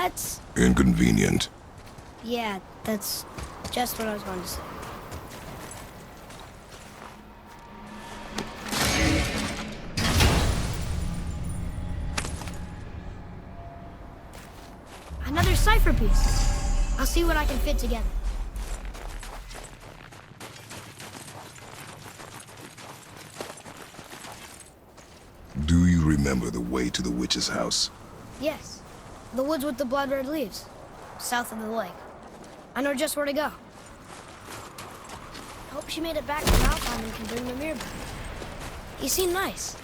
That's... Inconvenient. Yeah, that's just what I was going to say. Another cipher piece. I'll see what I can fit together. Do you remember the way to the witch's house? Yes. The woods with the blood-red leaves. South of the lake. I know just where to go. Hope she made it back to Valheim and can bring the mirror back. He seemed nice.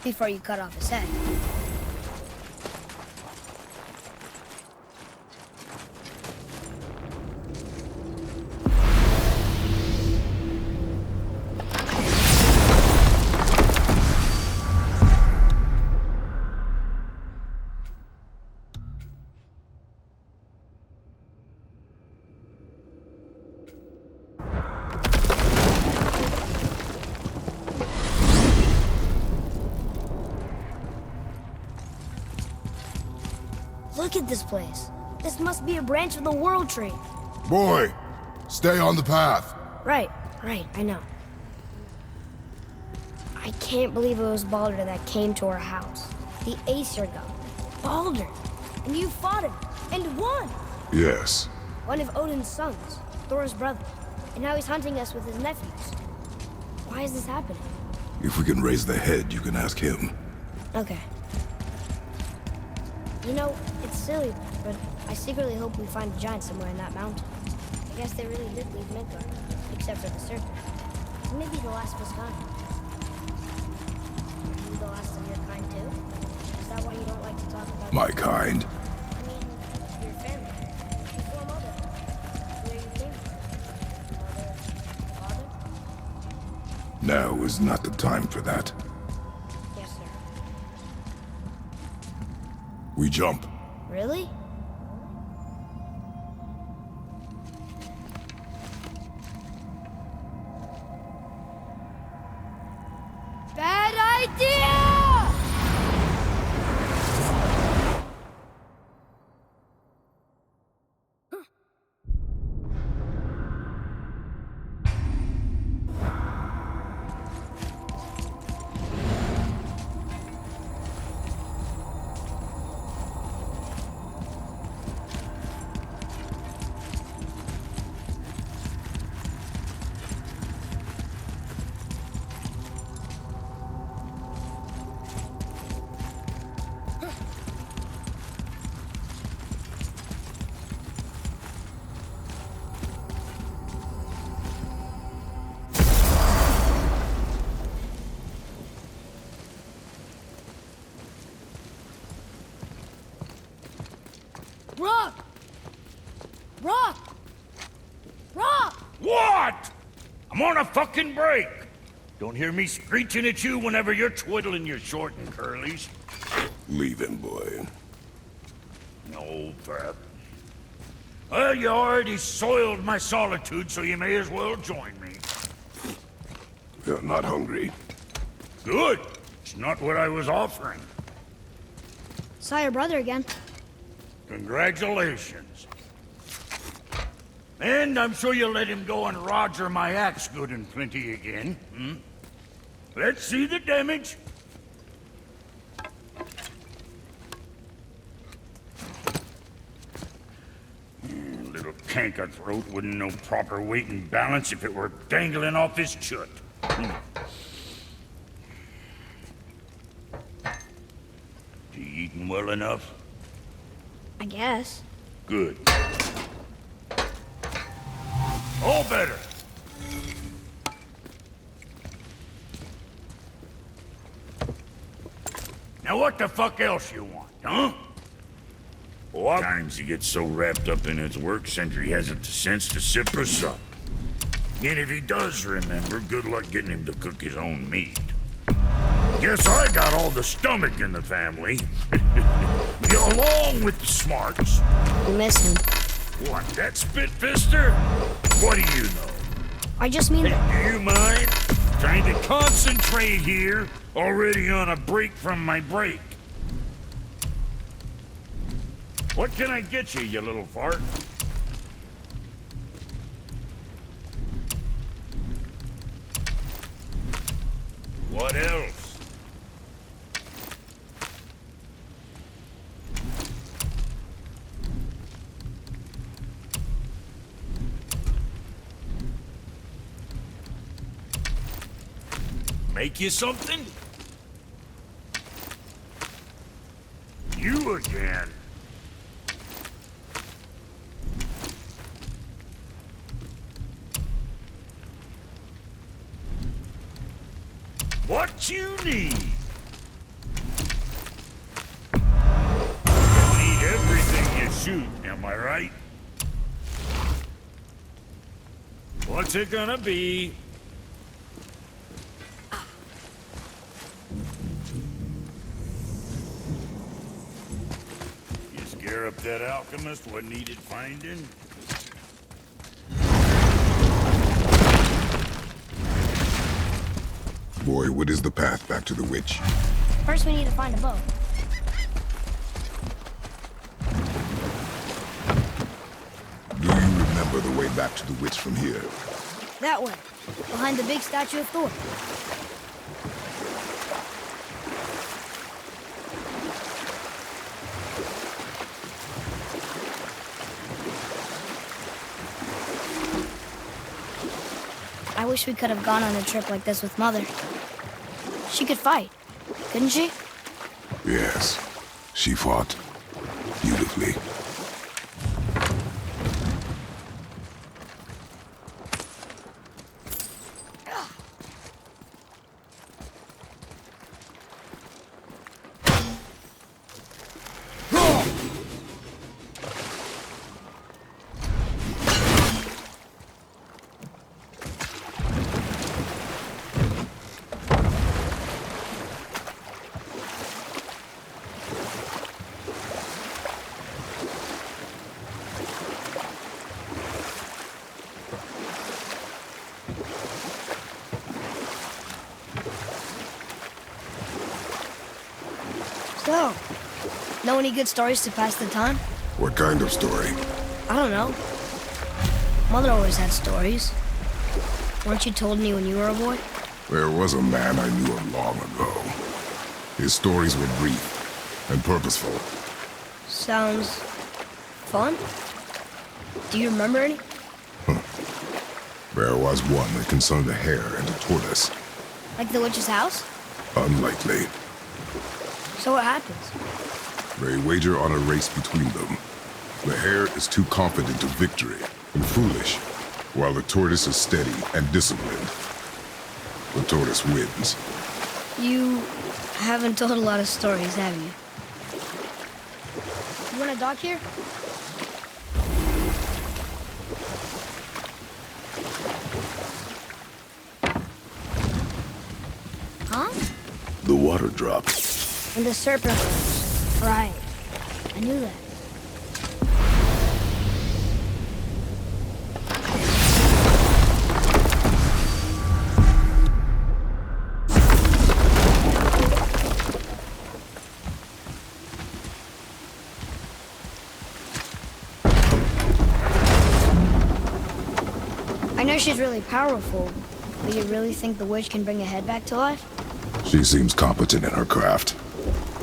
Before you cut off his head. Look at this place. This must be a branch of the World Tree. Boy, stay on the path. Right, I know. I can't believe it was Baldur that came to our house. The Aesir god. Baldur! And you fought him, and won! Yes. One of Odin's sons, Thor's brother. And now he's hunting us with his nephews. Why is this happening? If we can raise the head, you can ask him. Okay. You know, it's silly, but I secretly hope we find a giant somewhere in that mountain. I guess they really did leave Midgard, except for the serpent. Maybe the last was kind. Are you the last of your kind too? Is that why you don't like to talk about My kind? I mean, your family. Before mother. Where you came from. Mother, father? Now is not the time for that. Yes, sir. We jump. Really? Bad idea! Rock! Rock! Rock! What? I'm on a fucking break. Don't hear me screeching at you whenever you're twiddling your short and curlies. Leave him, boy. No, Pep. Well, you already soiled my solitude, so you may as well join me. You're not hungry. Good. It's not what I was offering. Saw your brother again. Congratulations. And I'm sure you'll let him go and Roger my axe good and plenty again. Let's see the damage. Little canker throat wouldn't know proper weight and balance if it were dangling off his chut. You eating well enough? I guess. Good. All better. Now what the fuck else you want, huh? Well, times he gets so wrapped up in his work, Sentry hasn't the sense to sip or sup. And if he does remember, good luck getting him to cook his own meat. Guess I got all the stomach in the family. Along with the smarts. You miss him. What, that spitfister? What do you know? I just mean that... Do you mind? Trying to concentrate here. Already on a break from my break. What can I get you, you little fart? What else? Make you something? You again? What you need? You'll need everything you shoot, am I right? What's it gonna be? You scare up that alchemist what needed finding? Boy, what is the path back to the witch? First, we need to find a boat. Do you remember the way back to the witch from here? That way, behind the big statue of Thor. I wish we could have gone on a trip like this with Mother. She could fight, couldn't she? Yes, she fought beautifully. So, know any good stories to pass the time? What kind of story? I don't know. Mother always had stories. Weren't you told me when you were a boy? There was a man I knew of long ago. His stories were brief and purposeful. Sounds fun. Do you remember any? There was one that concerned a hare and a tortoise. Like the witch's house? Unlikely. So what happens? They wager on a race between them. The hare is too confident of victory and foolish, while the tortoise is steady and disciplined. The tortoise wins. You haven't told a lot of stories, have you? You want a dock here? Huh? The water dropped. And the serpent rose. Right. I knew that. I know she's really powerful, but you really think the witch can bring a head back to life? She seems competent in her craft,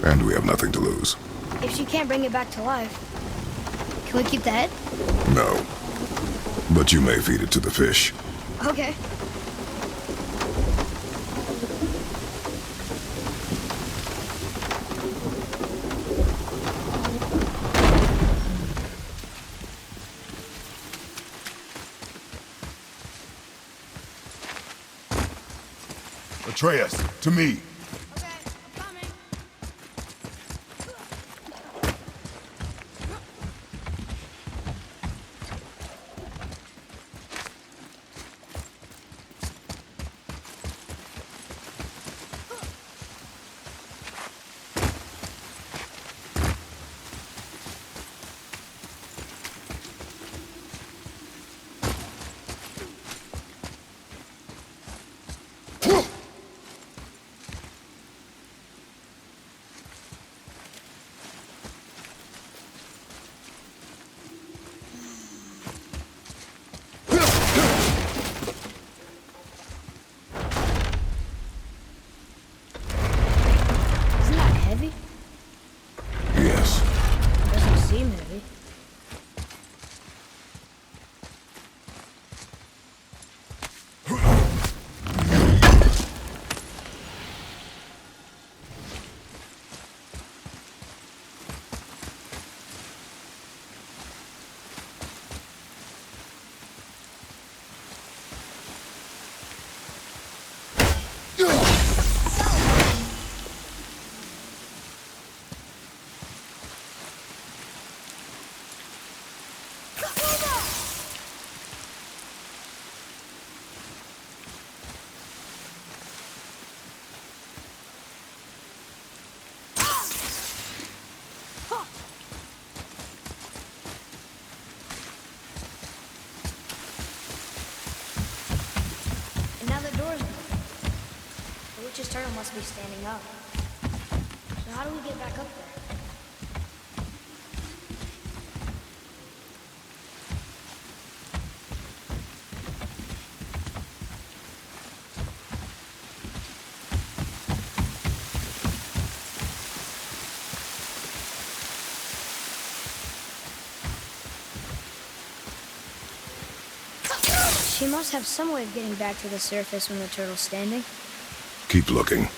and we have nothing to lose. If she can't bring it back to life, can we keep the head? No. But you may feed it to the fish. Okay. Atreus, to me. Okay, I'm coming. this turtle must be standing up. So how do we get back up there? She must have some way of getting back to the surface when the turtle's standing. Keep looking.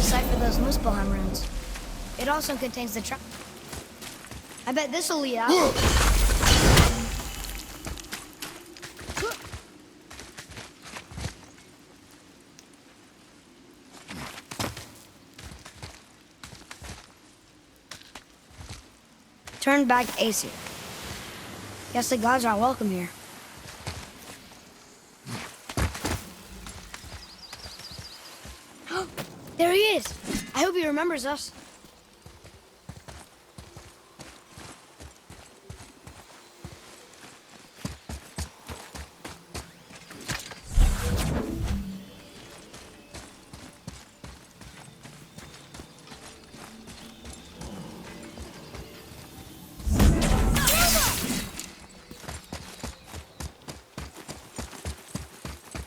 decipher those Muspelheim runes. It also contains the I bet this'll lead out. Turn back Aesir. Guess the gods aren't welcome here. There he is! I hope he remembers us.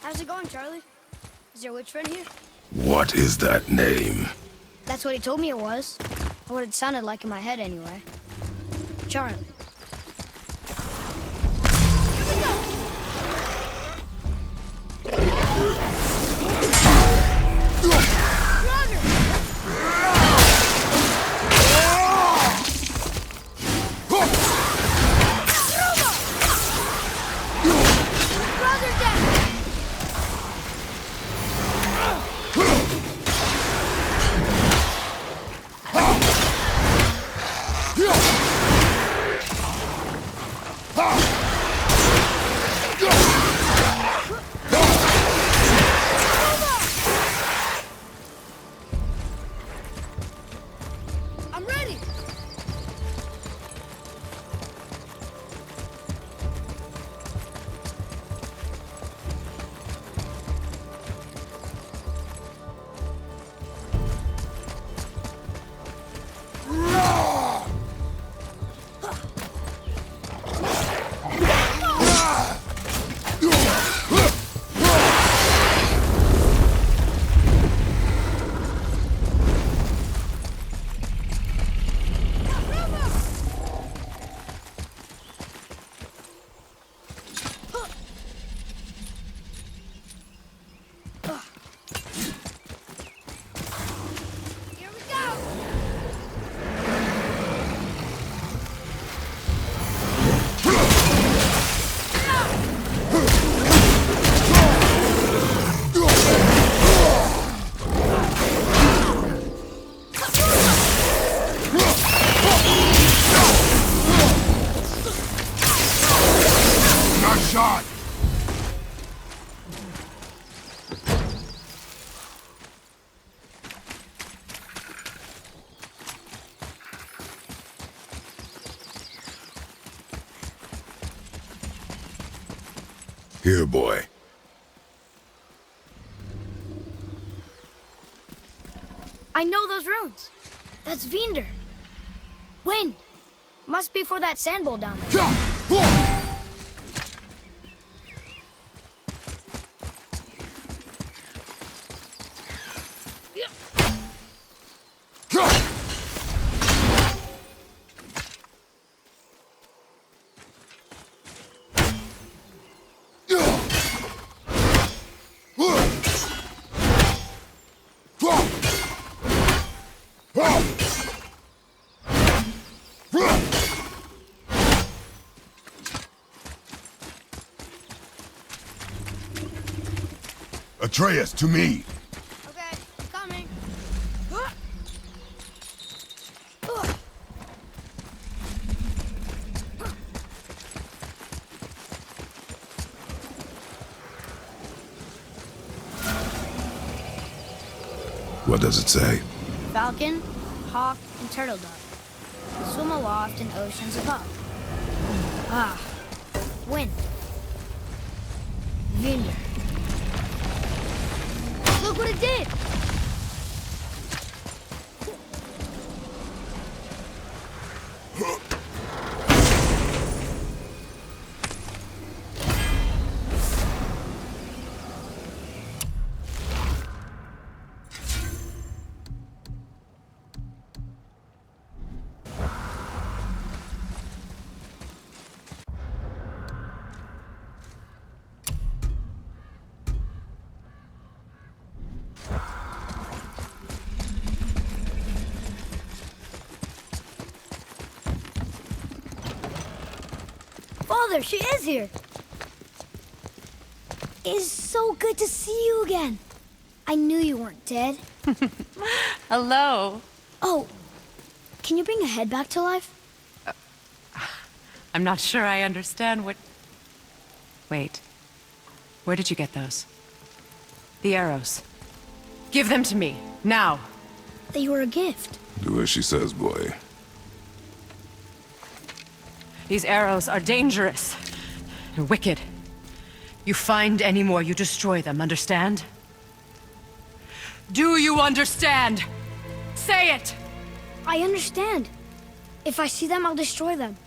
How's it going, Charlie? Is your witch friend here? What is that name? That's what he told me it was. Or what it sounded like in my head, anyway. Charlie. I'm ready! Here we go! Nice shot! Here, boy. I know those runes. That's Vinder. Wind. Must be for that sand bowl down there. Atreus, to me! Okay, coming. What does it say? Falcon, hawk, and turtle dove swim aloft in oceans above. Ah, wind. Vinder. Look what it did! Father, she is here! It is so good to see you again. I knew you weren't dead. Hello. Oh, can you bring a head back to life? I'm not sure I understand what... Wait. Where did you get those? The arrows. Give them to me, now. They were a gift. Do as she says, boy. These arrows are dangerous. They're wicked. You find any more, you destroy them, understand? Do you understand? Say it! I understand. If I see them, I'll destroy them.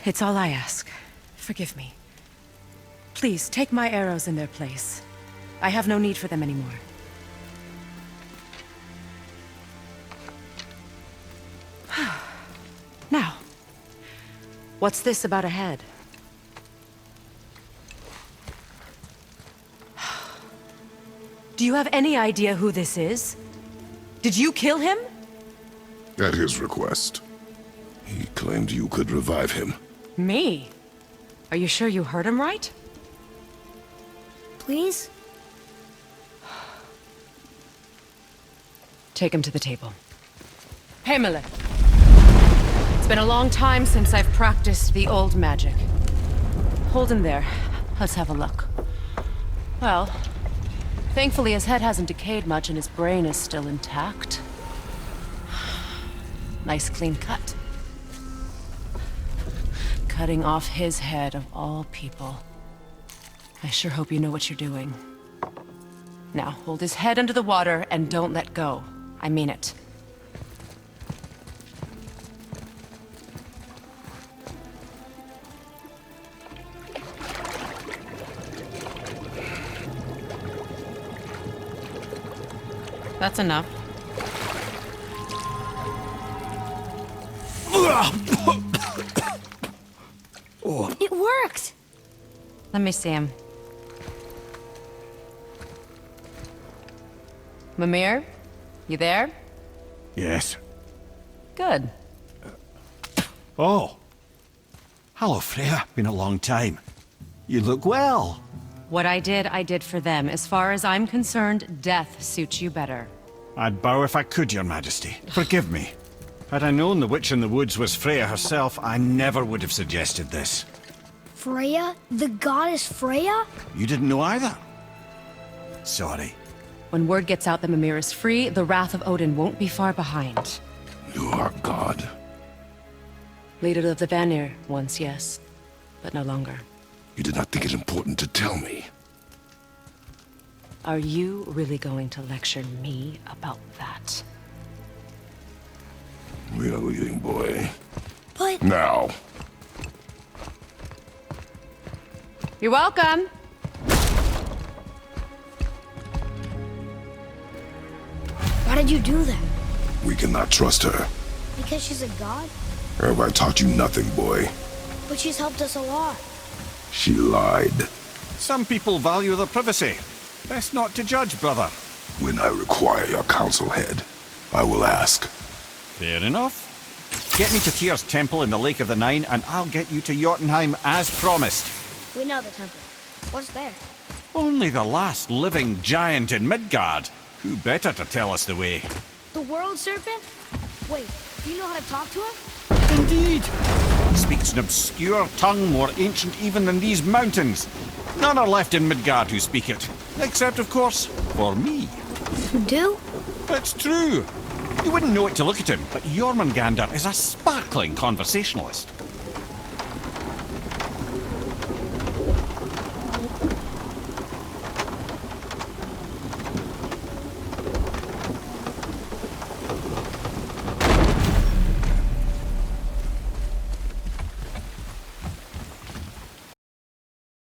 It's all I ask. Forgive me. Please, take my arrows in their place. I have no need for them anymore. Now, what's this about a head? Do you have any idea who this is? Did you kill him? At his request. He claimed you could revive him. Me? Are you sure you heard him right? Please? Take him to the table. Pamela. It's been a long time since I've practiced the old magic. Hold him there. Let's have a look. Well, thankfully his head hasn't decayed much and his brain is still intact. Nice clean cut. Cutting off his head of all people. I sure hope you know what you're doing. Now, hold his head under the water and don't let go. I mean it. That's enough. It worked! Let me see him. Mimir? You there? Yes. Good. Oh. Hello, Freya. Been a long time. You look well. What I did for them. As far as I'm concerned, death suits you better. I'd bow if I could, Your Majesty. Forgive me. Had I known the witch in the woods was Freya herself, I never would have suggested this. Freya? The goddess Freya? You didn't know either? Sorry. When word gets out that Mimir is free, the wrath of Odin won't be far behind. You are God. Leader of the Vanir, once yes, but no longer. You did not think it important to tell me. Are you really going to lecture me about that? We are leaving, boy. But... Now. You're welcome. Why did you do that? We cannot trust her. Because she's a god? Have I taught you nothing, boy? But she's helped us a lot. She lied. Some people value their privacy. Best not to judge, brother. When I require your council head, I will ask. Fair enough. Get me to Tyr's temple in the Lake of the Nine, and I'll get you to Jotunheim as promised. We know the temple. What's there? Only the last living giant in Midgard. Who better to tell us the way? The world serpent? Wait, do you know how to talk to him? Indeed. He speaks an obscure tongue more ancient even than these mountains. None are left in Midgard who speak it. Except, of course, for me. You do? It's true. You wouldn't know it to look at him, but Jormungandr is a sparkling conversationalist.